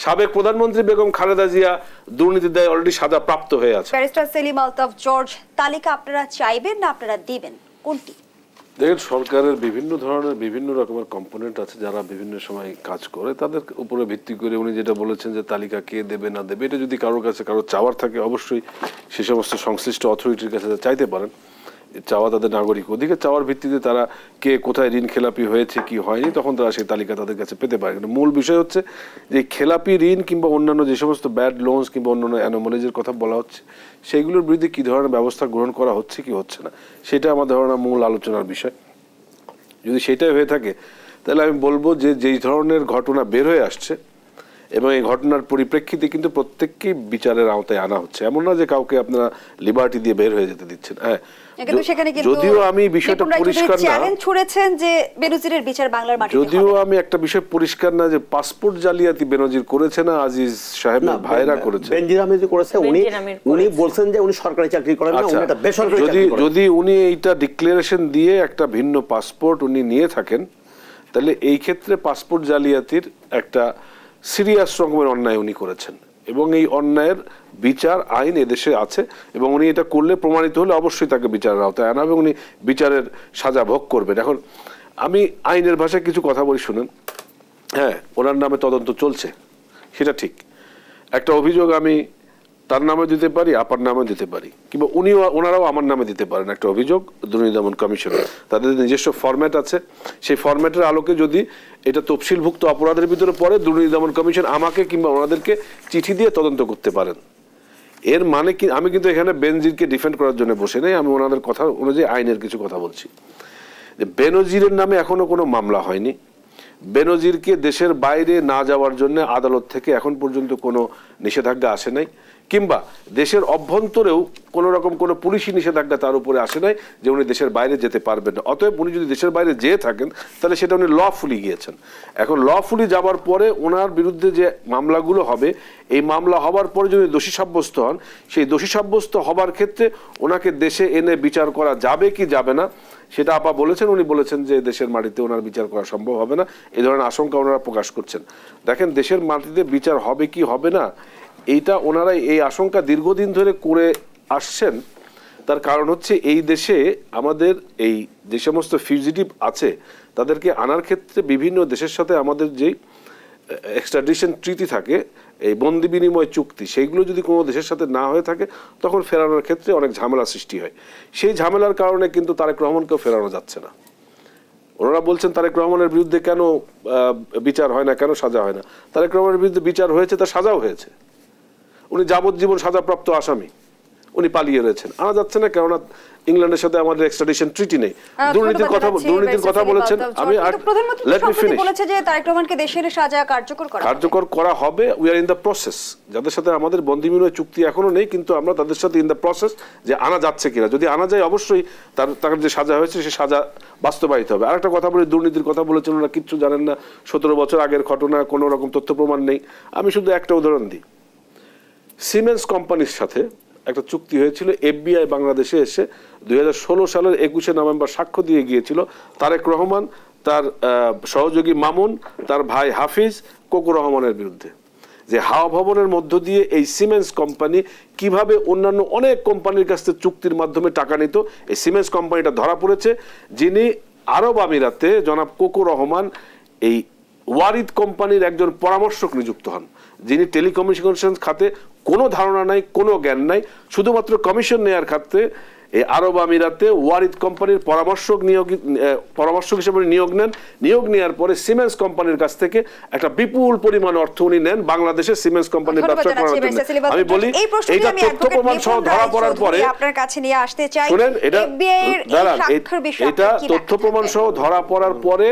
সাবেক প্রধানমন্ত্রী বেগম খালেদা জিয়া দুর্নীতির দায়ে অলরেডি সাজা প্রাপ্ত হয়ে আছে। ব্যারিস্টার সেলিম আলতাফ জর্জ, তালিকা আপনারা চাইবেন না আপনারা দিবেন, কোনটি? দেখেন, সরকারের বিভিন্ন ধরনের বিভিন্ন রকমের কম্পোনেন্ট আছে যারা বিভিন্ন সময় কাজ করে, তাদের উপরে ভিত্তি করে উনি যেটা বলেছেন যে তালিকা কে দেবে না দেবে, এটা যদি কারোর কাছে কারো চাওয়ার থাকে অবশ্যই সে সমস্ত সংশ্লিষ্ট অথরিটির কাছে চাইতে পারেন। চাওয়া তাদের নাগরিক অধিকার, চাওয়ার ভিত্তিতে তারা কে কোথায় ঋণ খেলাপি হয়েছে কি হয়নি তখন তারা সেই তালিকা তাদের কাছে পেতে পারে। কিন্তু মূল বিষয় হচ্ছে যে খেলাপি ঋণ কিংবা অন্যান্য যে সমস্ত ব্যাড লোনস কিংবা অন্যান্য অ্যানোমালিজের কথা বলা হচ্ছে সেইগুলোর বিরুদ্ধে কী ধরনের ব্যবস্থা গ্রহণ করা হচ্ছে কি হচ্ছে না, সেটা আমার ধারণা মূল আলোচনার বিষয়। যদি সেটাই হয়ে থাকে তাহলে আমি বলবো যে যেই ধরনের ঘটনা বের হয়ে আসছে এবং এই ঘটনার পরিপ্রেক্ষিতে কিন্তু প্রত্যেককেই বিচারের আওতায় আনা হচ্ছে, এমন না যে কাউকে আপনারা লিবার্টি দিয়ে বের হয়ে যেতে দিচ্ছেন। হ্যাঁ, যদিও আমি বিষয়টা পরিষ্কার না, চ্যালেঞ্জ ছুড়েছেন যে বেনজিরের বিচার বাংলার মাটিতে, যদিও আমি একটা বিষয় পরিষ্কার না যে পাসপোর্ট জালিয়াতি বেনজির করেছে না আজিজ সাহেবের ভাইরা করেছে। বেনজির আহমেদ করেছে, উনি বলছেন যে উনি সরকারি চাকরি করেন না, উনি এটা বেসরকারি চাকরি করেন। যদি উনি এইটা ডিক্লারেশন দিয়ে একটা ভিন্ন পাসপোর্ট উনি নিয়ে থাকেন তাহলে এই ক্ষেত্রে পাসপোর্ট জালিয়াতির একটা সিরিয়াস রকমের অন্যায় উনি করেছেন এবং এই অন্যায়ের বিচার আইন এদেশে আছে এবং উনি এটা করলে প্রমাণিত হলে অবশ্যই তাকে বিচারের আওতায় আনা হবে, উনি বিচারের সাজা ভোগ করবেন। এখন আমি আইনের ভাষায় কিছু কথা বলি শুনেন। হ্যাঁ, ওনার নামে তদন্ত চলছে, সেটা ঠিক। একটা অভিযোগ আমি তার নামে দিতে পারি, আপার নামে দিতে পারি, কিংবা ওনারাও আমার নামে দিতে পারেন একটা অভিযোগ দুর্নীতি দমন কমিশনে। তাদের নিজস্ব ফরম্যাট আছে, সেই ফরম্যাটের আলোকে যদি এটা তফসিলভুক্ত অপরাধের ভিতরে পড়ে দুর্নীতি দমন কমিশন আমাকে কিংবা ওনাদেরকে চিঠি দিয়ে তদন্ত করতে পারেন। এর মানে কি, আমি কিন্তু এখানে বেনজিরকে ডিফেন্ড করার জন্য বসে নেই, আমি ওনাদের কথা অনুযায়ী আইনের কিছু কথা বলছি। বেনজিরের নামে এখনো কোনো মামলা হয়নি। বেনজিরকে দেশের বাইরে না যাওয়ার জন্য আদালত থেকে এখন পর্যন্ত কোনো নিষেধাজ্ঞা আসে নাই, কিংবা দেশের অভ্যন্তরেও কোনো রকম কোনো পুলিশি নিষেধাজ্ঞা তার উপরে আসে নাই যে উনি দেশের বাইরে যেতে পারবেন না। অতএব উনি যদি দেশের বাইরে যেয়ে থাকেন তাহলে সেটা উনি লফুলি গিয়েছেন। এখন লফুলি যাবার পরে ওনার বিরুদ্ধে যে মামলাগুলো হবে, এই মামলা হবার পরে যদি দোষী সাব্যস্ত হন, সেই দোষী সাব্যস্ত হবার ক্ষেত্রে ওনাকে দেশে এনে বিচার করা যাবে কি যাবে না সেটা আপা বলেছেন। উনি বলেছেন যে দেশের মাটিতে ওনার বিচার করা সম্ভব হবে না, এই ধরনের আশঙ্কা ওনারা প্রকাশ করছেন। দেখেন, দেশের মাটিতে বিচার হবে কি হবে না এইটা ওনারা এই আশঙ্কা দীর্ঘদিন ধরে করে আসছেন। তার কারণ হচ্ছে এই দেশে আমাদের এই যে সমস্ত ফিউজিটিভ আছে তাদেরকে আনার ক্ষেত্রে বিভিন্ন দেশের সাথে আমাদের যেই এক্সট্রাডিশন ট্রিটি থাকে, এই বন্দি বিনিময় চুক্তি, সেইগুলো যদি কোনো দেশের সাথে না হয়ে থাকে তখন ফেরানোর ক্ষেত্রে অনেক ঝামেলা সৃষ্টি হয়। সেই ঝামেলার কারণে কিন্তু তারেক রহমানকেও ফেরানো যাচ্ছে না। ওনারা বলছেন তারেক রহমানের বিরুদ্ধে কেন বিচার হয় না, কেন সাজা হয় না। তারেক রহমানের বিরুদ্ধে বিচার হয়েছে, তার সাজাও হয়েছে, উনি যাবজ্জীবন সাজাপ্রাপ্ত আসামি, উনি পালিয়ে রয়েছেন, আনা যাচ্ছে না কেননা ইংল্যান্ডের সাথে আমাদের এক্সট্রাডিশন ট্রিটি নেই। দুর্নীতির কথা বলেছেন। আমি লেট মি ফিনিশ। বলেছে যে তারেক রহমানকে দেশের সাজা কার্যকর করা হবে। We are in the process. যাদের সাথে আমাদের বন্দি বিনিময় চুক্তি এখনো নেই, কিন্তু আমরা তাদের সাথে ইন দ্য প্রসেস যে আনা যাচ্ছে কিনা। যদি আনা যায় অবশ্যই তার যে সাজা হয়েছে সে সাজা বাস্তবায়িত হবে। আরেকটা কথা বলি, দুর্নীতির কথা বলেছেন, ওনারা কিচ্ছু জানেন না, 17 বছর আগের ঘটনা, কোনো রকম তথ্য প্রমাণ নেই। আমি শুধু একটা উদাহরণ দিই। সিমেন্স কোম্পানির সাথে একটা চুক্তি হয়েছিল, এফবিআই বাংলাদেশে এসে 2016 সালের 21শে নভেম্বর সাক্ষ্য দিয়ে গিয়েছিল তারেক রহমান, তার সহযোগী মামুন, তার ভাই হাফিজ, কোকো রহমানের বিরুদ্ধে, যে হাওয়া ভবনের মধ্য দিয়ে এই সিমেন্স কোম্পানি কিভাবে অন্যান্য অনেক কোম্পানির কাছ থেকে চুক্তির মাধ্যমে টাকা নিত। এই সিমেন্স কোম্পানিটা ধরা পড়েছে, যিনি আরব আমিরাতে জনাব কোকো রহমান এই ওয়ারিদ কোম্পানির একজন পরামর্শক নিযুক্ত হন, যিনি টেলিকমিউনিকেশন খাতে কোনো ধারণা নাই, কোনো জ্ঞান নাই, শুধুমাত্র কমিশন নেয়ার ক্ষেত্রে এই আরব আমিরাতে ওয়ারিদ কোম্পানির পরামর্শক হিসেবে নিয়োগ নেন। নিয়োগ নেওয়ার পরে সিমেন্স কোম্পানির কাছ থেকে একটা বিপুল পরিমাণ অর্থ উনি নেন বাংলাদেশে সিমেন্স কোম্পানির ব্যবসা করার জন্য। আমি বলি এইটা তথ্য প্রমাণ সহ ধরা পড়ার পরে আপনার কাছে নিয়ে আসতে চাই, শুনেন, এটা তথ্য প্রমাণ সহ ধরা পড়ার পরে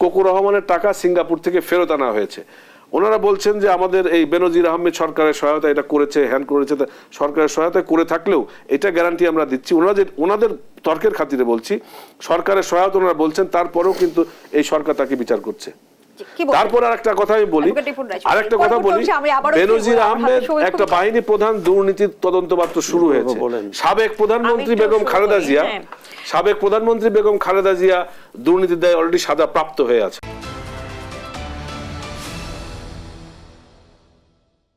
কোকো রহমানের টাকা সিঙ্গাপুর থেকে ফেরত আনা হয়েছে। ওনারা বলছেন যে আমাদের এই বেনজির আহমেদ সরকারের সহায়তা এটা করেছে, হ্যান করেছে। সরকারের সহায়তা করে থাকলেও এটা গ্যারান্টি আমরা দিচ্ছি, ওনাদের তর্কের খাতিরে বলছি, সরকারের সহায়তা ওনারা বলছেন, তারপরেও কিন্তু এই সরকার তাকে বিচার করছে। তারপর আরেকটা কথা আমি বলি, বেনজির আহমেদ একটা বাহিনী প্রধান, দুর্নীতির তদন্ত মাত্র শুরু হয়েছে। সাবেক প্রধানমন্ত্রী বেগম খালেদা জিয়া দুর্নীতির দায়ে অলরেডি সাজা প্রাপ্ত হয়ে আছে।